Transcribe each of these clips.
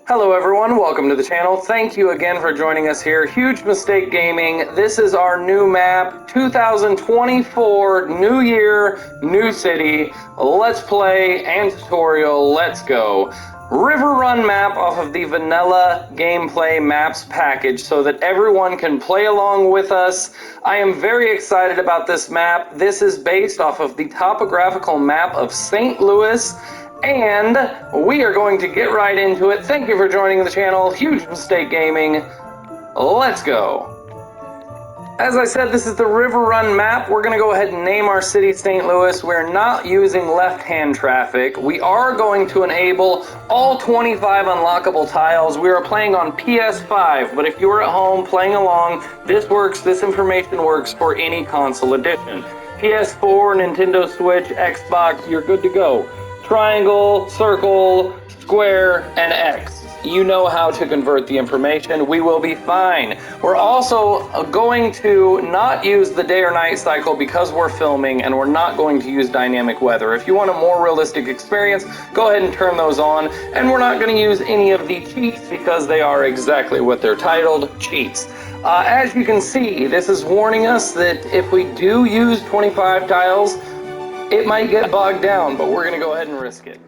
Hello everyone, welcome to the channel. Thank you again for joining us here. Huge Mistake Gaming. This is our new map, 2024, new year, new city. Let's play and tutorial, let's go. Riverrun Map off of the vanilla gameplay maps package so that everyone can play along with us. I am very excited about this map. This is based off of the topographical map of St. Louis. And we are going to get right into it. Thank you for joining the channel. Huge Mistake Gaming. Let's go. As I said, this is the Riverrun map. We're going to go ahead and name our city St. Louis. We're not using left-hand traffic. We are going to enable all 25 unlockable tiles. We are playing on PS5, but if you are at home playing along, this works. This information works for any console edition. PS4, Nintendo Switch, Xbox, you're good to go. Triangle, circle, square, and X. You know how to convert the information. We will be fine. We're also going to not use the day or night cycle because we're filming, and we're not going to use dynamic weather. If you want a more realistic experience, go ahead and turn those on. And we're not going to use any of the cheats because they are exactly what they're titled, cheats. As you can see, this is warning us that if we do use 25 tiles, it might get bogged down, but we're going to go ahead and risk it.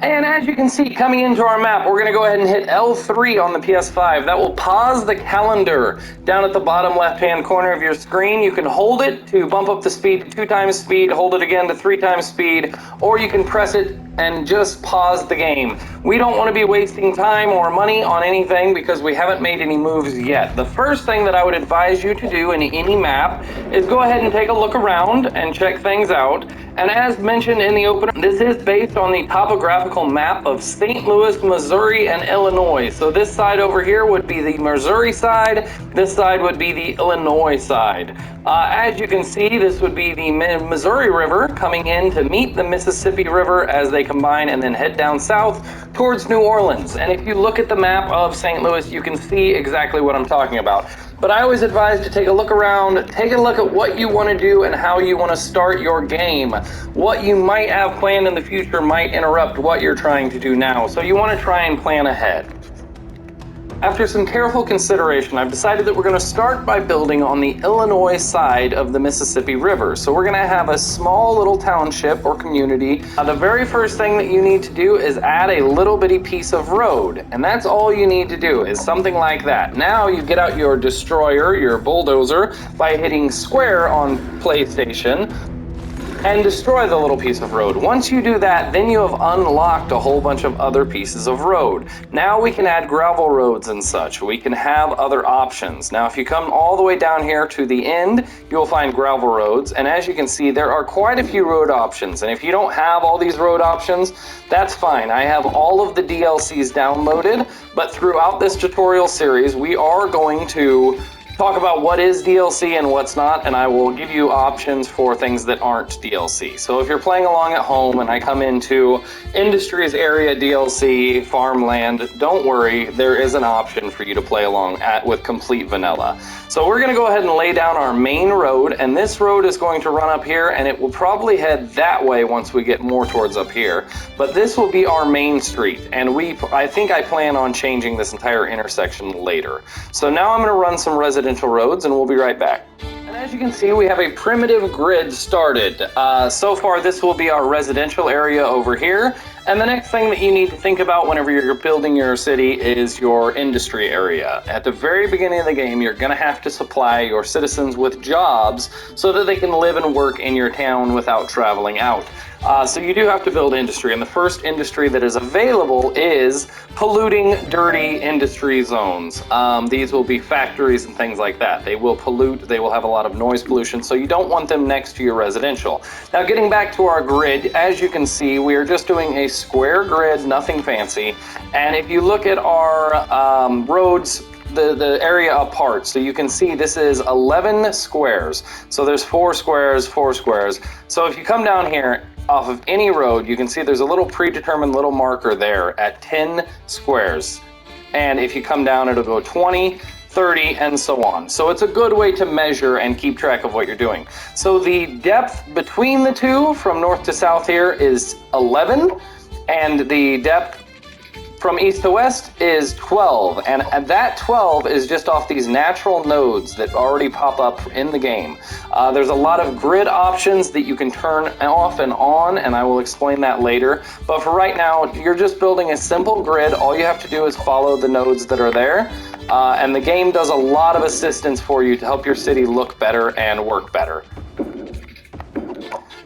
And as you can see, coming into our map, we're going to go ahead and hit L3 on the PS5. That will pause the calendar down at the bottom left-hand corner of your screen. You can hold it to bump up the speed to 2 times speed, hold it again to 3 times speed, or you can press it and just pause the game. We don't want to be wasting time or money on anything because we haven't made any moves yet. The first thing that I would advise you to do in any map is go ahead and take a look around and check things out. And as mentioned in the opener, this is based on the topographical map of St. Louis, Missouri, and Illinois. So this side over here would be the Missouri side, this side would be the Illinois side. As you can see, this would be the Missouri River coming in to meet the Mississippi River as they combine and then head down south towards New Orleans. And if you look at the map of St. Louis, you can see exactly what I'm talking about. But I always advise to take a look around, take a look at what you want to do and how you want to start your game. What you might have planned in the future might interrupt what you're trying to do now, so you want to try and plan ahead. After some careful consideration, I've decided that we're going to start by building on the Illinois side of the Mississippi River. So we're going to have a small little township or community. The very first thing that you need to do is add a little bitty piece of road. And that's all you need to do is something like that. Now you get out your destroyer, your bulldozer, by hitting square on PlayStation, and destroy the little piece of road. Once you do that, then you have unlocked a whole bunch of other pieces of road. Now we can add gravel roads and such. We can have other options. Now if you come all the way down here to the end, you'll find gravel roads, and as you can see, there are quite a few road options, and if you don't have all these road options, that's fine. I have all of the DLCs downloaded, but throughout this tutorial series, we are going to talk about what is DLC and what's not, and I will give you options for things that aren't DLC. So if you're playing along at home and I come into Industries Area DLC, Farmland, don't worry, there is an option for you to play along with complete vanilla. So we're going to go ahead and lay down our main road, and this road is going to run up here, and it will probably head that way once we get more towards up here. But this will be our main street, and I think I plan on changing this entire intersection later. So now I'm going to run some residential roads, and we'll be right back. And as you can see, we have a primitive grid started. So far, this will be our residential area over here. And the next thing that you need to think about whenever you're building your city is your industry area. At the very beginning of the game, you're going to have to supply your citizens with jobs so that they can live and work in your town without traveling out. So you do have to build industry, and the first industry that is available is polluting, dirty industry zones. These will be factories and things like that. They will pollute, they will have a lot of noise pollution, so you don't want them next to your residential. Now getting back to our grid, as you can see, we are just doing a square grid, nothing fancy, and if you look at our roads, the area apart, so you can see this is 11 squares. So there's 4 squares, 4 squares. So if you come down here, off of any road, you can see there's a little predetermined little marker there at 10 squares. And if you come down, it'll go 20, 30, and so on. So it's a good way to measure and keep track of what you're doing. So the depth between the two from north to south here is 11, and the depth from east to west is 12, and that 12 is just off these natural nodes that already pop up in the game. There's a lot of grid options that you can turn off and on, and I will explain that later. But for right now, you're just building a simple grid. All you have to do is follow the nodes that are there, and the game does a lot of assistance for you to help your city look better and work better.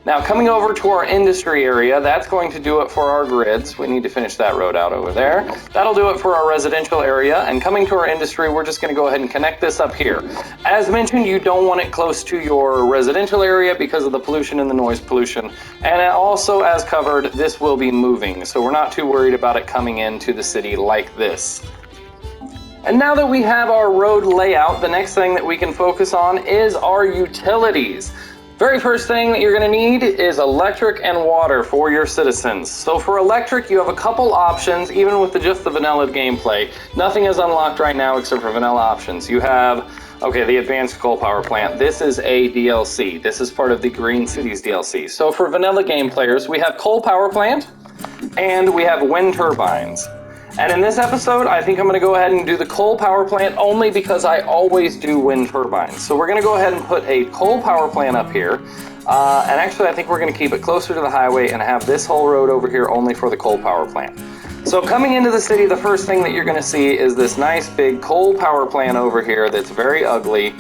Now, coming over to our industry area, that's going to do it for our grids. We need to finish that road out over there. That'll do it for our residential area. And coming to our industry, we're just going to go ahead and connect this up here. As mentioned, you don't want it close to your residential area because of the pollution and the noise pollution. And also, as covered, this will be moving, so we're not too worried about it coming into the city like this. And now that we have our road layout, the next thing that we can focus on is our utilities. Very first thing that you're going to need is electric and water for your citizens. So for electric, you have a couple options, even with just the vanilla gameplay. Nothing is unlocked right now except for vanilla options. You have, okay, the advanced coal power plant. This is a DLC. This is part of the Green Cities DLC. So for vanilla game players, we have coal power plant and we have wind turbines. And in this episode, I think I'm going to go ahead and do the coal power plant only because I always do wind turbines. So we're going to go ahead and put a coal power plant up here. And actually, I think we're going to keep it closer to the highway and have this whole road over here only for the coal power plant. So coming into the city, the first thing that you're going to see is this nice big coal power plant over here that's very ugly.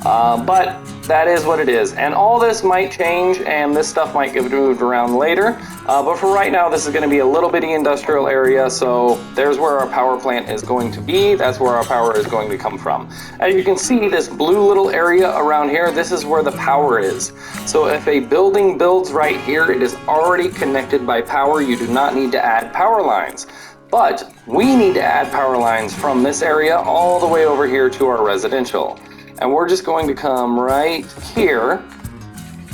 But that is what it is. And all this might change and this stuff might get moved around later. But for right now, this is going to be a little bitty industrial area. So there's where our power plant is going to be. That's where our power is going to come from. As you can see, this blue little area around here, this is where the power is. So if a building builds right here, it is already connected by power. You do not need to add power lines. But we need to add power lines from this area all the way over here to our residential. And we're just going to come right here,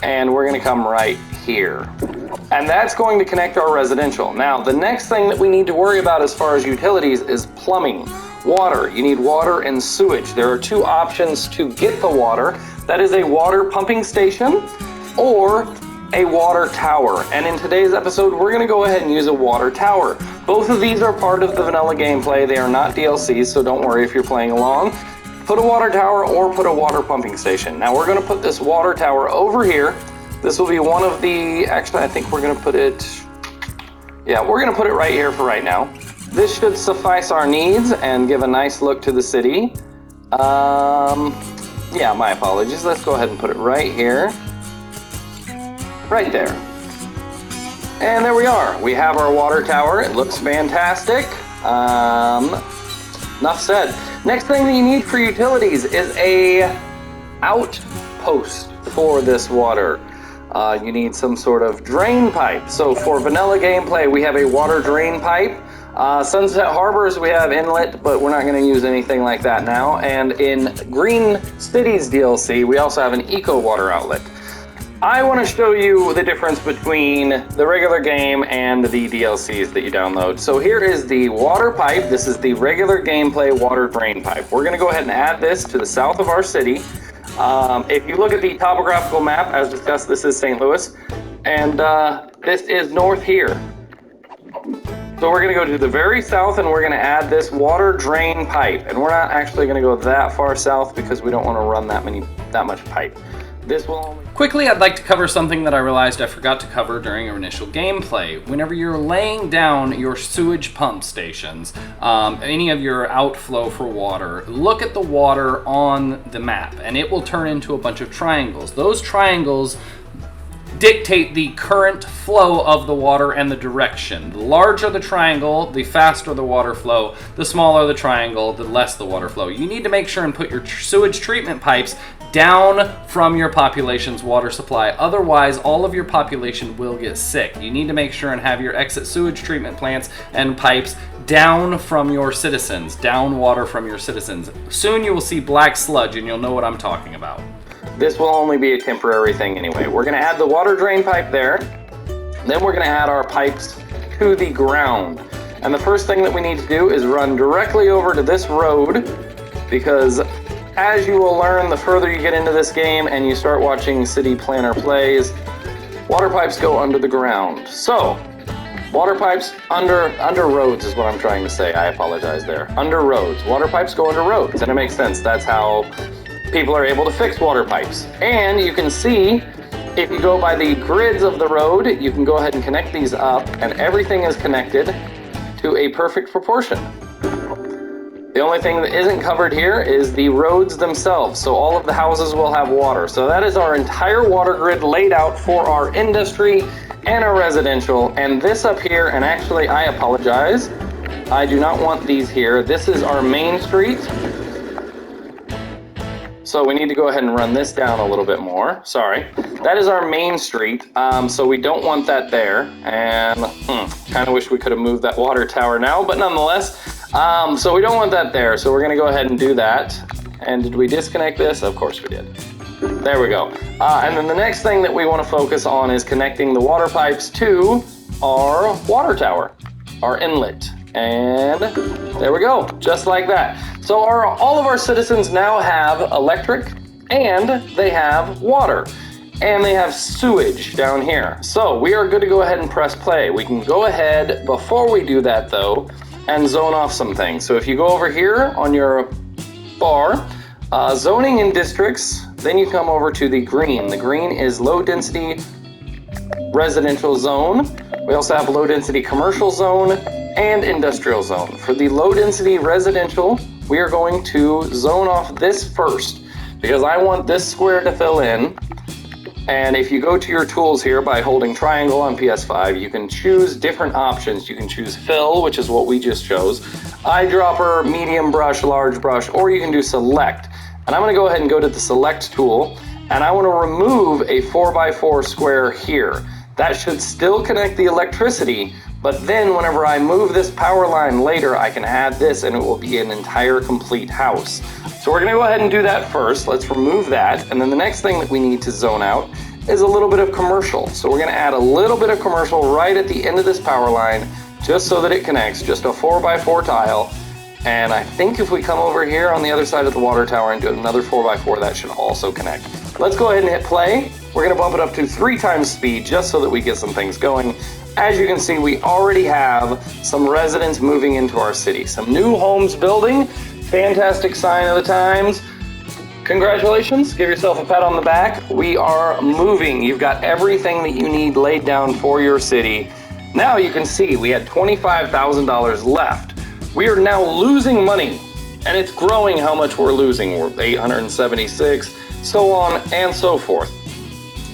and we're going to come right here. And that's going to connect our residential. Now, the next thing that we need to worry about as far as utilities is plumbing. Water. You need water and sewage. There are two options to get the water. That is a water pumping station or a water tower. And in today's episode, we're going to go ahead and use a water tower. Both of these are part of the vanilla gameplay. They are not DLCs, so don't worry if you're playing along. Put a water tower or put a water pumping station. Now we're going to put this water tower over here. This will be one of the, actually I think we're going to put it, yeah, we're going to put it right here for right now. This should suffice our needs and give a nice look to the city. Yeah, my apologies. Let's go ahead and put it right here. Right there. And there we are. We have our water tower. It looks fantastic. Enough said. Next thing that you need for utilities is a outpost for this water. You need some sort of drain pipe. So for vanilla gameplay, we have a water drain pipe. Sunset Harbors, we have inlet, but we're not going to use anything like that now. And in Green Cities DLC, we also have an eco water outlet. I want to show you the difference between the regular game and the DLCs that you download. So here is the water pipe. This is the regular gameplay water drain pipe. We're going to go ahead and add this to the south of our city. If you look at the topographical map, as discussed, this is St. Louis, and this is north here. So we're going to go to the very south and we're going to add this water drain pipe. And we're not actually going to go that far south because we don't want to run that much pipe. This will only... Quickly, I'd like to cover something that I realized I forgot to cover during our initial gameplay. Whenever you're laying down your sewage pump stations, any of your outflow for water, look at the water on the map and it will turn into a bunch of triangles. Those triangles dictate the current flow of the water and the direction. The larger the triangle, the faster the water flow. The smaller the triangle, the less the water flow. You need to make sure and put your sewage treatment pipes down from your population's water supply. Otherwise, all of your population will get sick. You need to make sure and have your exit sewage treatment plants and pipes down from your citizens, down water from your citizens. Soon you will see black sludge and you'll know what I'm talking about. This will only be a temporary thing anyway. We're going to add the water drain pipe there. Then we're going to add our pipes to the ground. And the first thing that we need to do is run directly over to this road, because as you will learn, the further you get into this game and you start watching City Planner plays, water pipes go under the ground. So Water pipes under roads is what I'm trying to say. I apologize there. Under roads. Water pipes go under roads, and it makes sense. That's how people are able to fix water pipes. And you can see, if you go by the grids of the road, you can go ahead and connect these up, and everything is connected to a perfect proportion. The only thing that isn't covered here is the roads themselves, so all of the houses will have water. So that is our entire water grid laid out for our industry and our residential. And this up here, and actually I apologize, I do not want these here. This is our main street. So we need to go ahead and run this down a little bit more. Sorry. That is our main street, so we don't want that there. And kind of wish we could have moved that water tower now, but nonetheless, so we don't want that there. So we're gonna go ahead and do that. And did we disconnect this? Of course we did. There we go. And then the next thing that we want to focus on is connecting the water pipes to our water tower, our inlet. And there we go, just like that. So all of our citizens now have electric, and they have water, and they have sewage down here. So we are good to go ahead and press play. We can go ahead, before we do that though, and zone off some things. So if you go over here on your bar, zoning and districts, then you come over to the green. The green is low density residential zone. We also have low density commercial zone and industrial zone. For the low density residential, we are going to zone off this first because I want this square to fill in. And if you go to your tools here by holding triangle on PS5, you can choose different options. You can choose fill, which is what we just chose, eyedropper, medium brush, large brush, or you can do select. And I'm gonna go ahead and go to the select tool, and I wanna remove a 4x4 square here. That should still connect the electricity, but then whenever I move this power line later, I can add this and it will be an entire complete house. So we're gonna go ahead and do that first. Let's remove that. And then the next thing that we need to zone out is a little bit of commercial. So we're gonna add a little bit of commercial right at the end of this power line, just so that it connects, just a 4x4 tile. And I think if we come over here on the other side of the water tower and do another 4x4, that should also connect. Let's go ahead and hit play. We're gonna bump it up to 3 times speed just so that we get some things going. As you can see, we already have some residents moving into our city. Some new homes building. Fantastic sign of the times. Congratulations, give yourself a pat on the back. We are moving. You've got everything that you need laid down for your city. Now you can see we had $25,000 left. We are now losing money, and it's growing how much we're losing. We're 876, so on and so forth.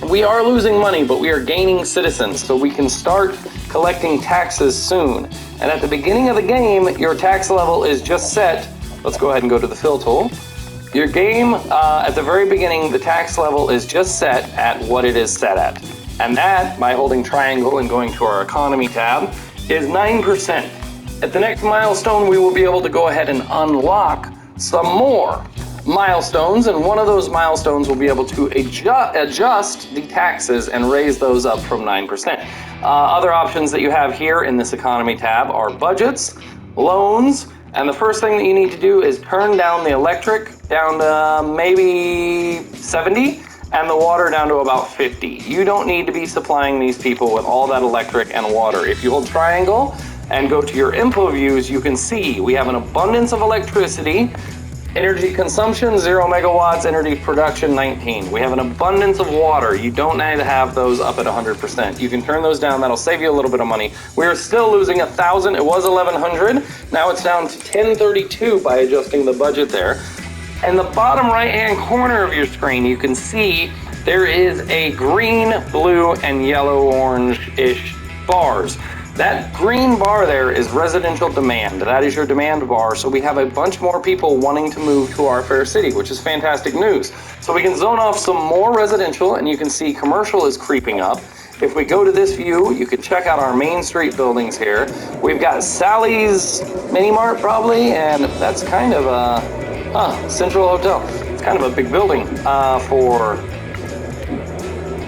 We are losing money, but we are gaining citizens, so we can start collecting taxes soon. And at the beginning of the game, your tax level is just set. Let's go ahead and go to the fill tool. Your game, at the very beginning, the tax level is just set at what it is set at. And that, by holding triangle and going to our economy tab, is 9%. At the next milestone, we will be able to go ahead and unlock some more milestones, and one of those milestones will be able to adjust the taxes and raise those up from 9%. Other options that you have here in this economy tab are budgets, loans, and the first thing that you need to do is turn down the electric down to maybe 70 and the water down to about 50. You don't need to be supplying these people with all that electric and water. If you hold triangle and go to your info views, you can see we have an abundance of electricity. Energy consumption, 0 megawatts, energy production, 19. We have an abundance of water. You don't need to have those up at 100%. You can turn those down, that'll save you a little bit of money. We are still losing 1,000, it was 1,100. Now it's down to 1,032 by adjusting the budget there. In the bottom right-hand corner of your screen, you can see there is a green, blue, and yellow-orange-ish bars. That green bar there is residential demand. That is your demand bar. So we have a bunch more people wanting to move to our fair city, which is fantastic news. So we can zone off some more residential, and you can see commercial is creeping up. If we go to this view, you can check out our main street buildings here. We've got Sally's Mini Mart probably, and that's kind of a Central Hotel. It's kind of a big building for,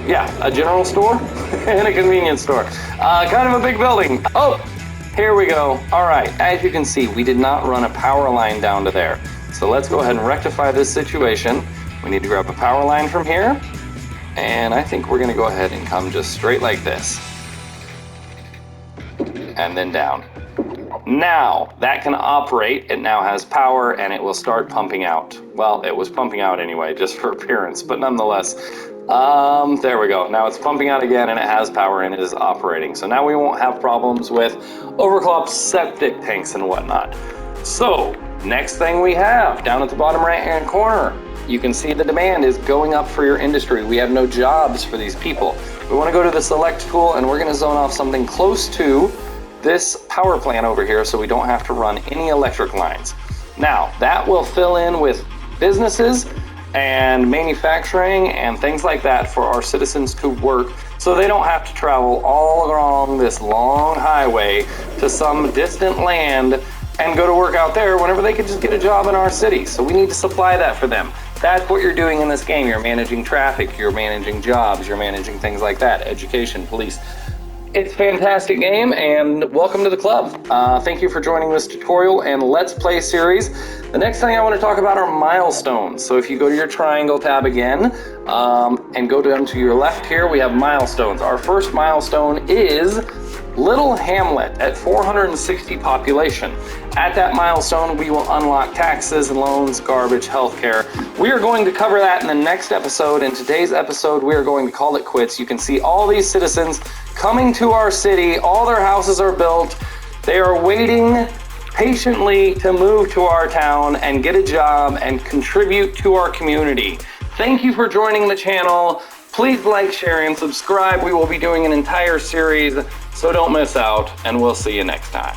yeah, a general store and a convenience store. Kind of a big building. Oh, here we go. All right, as you can see, we did not run a power line down to there. So let's go ahead and rectify this situation. We need to grab a power line from here. And I think we're gonna go ahead and come just straight like this. and then down. Now, that can operate. It now has power, and it will start pumping out. Well, it was pumping out anyway, just for appearance, but nonetheless. There we go. Now it's pumping out again, and it has power, and it is operating. So now we won't have problems with overclocked septic tanks and whatnot. So, next thing we have, down at the bottom right-hand corner, you can see the demand is going up for your industry. We have no jobs for these people. We want to go to the select tool, and we're going to zone off something close to this power plant over here so we don't have to run any electric lines. Now, that will fill in with businesses and manufacturing and things like that for our citizens to work, so they don't have to travel all along this long highway to some distant land and go to work out there whenever they could just get a job in our city. So we need to supply that for them. That's what you're doing in this game. You're managing traffic, you're managing jobs, you're managing things like that, education, police. It's a fantastic game, and welcome to the club. Thank you for joining this tutorial and Let's Play series. The next thing I want to talk about are milestones. So if you go to your triangle tab again, and go down to your left here, we have milestones. Our first milestone is Little Hamlet at 460 population. At that milestone, we will unlock taxes, loans, garbage, healthcare. We are going to cover that in the next episode. In today's episode, we are going to call it quits. You can see all these citizens coming to our city. All their houses are built. They are waiting patiently to move to our town and get a job and contribute to our community. Thank you for joining the channel. Please like, share, and subscribe. We will be doing an entire series, so don't miss out, and we'll see you next time.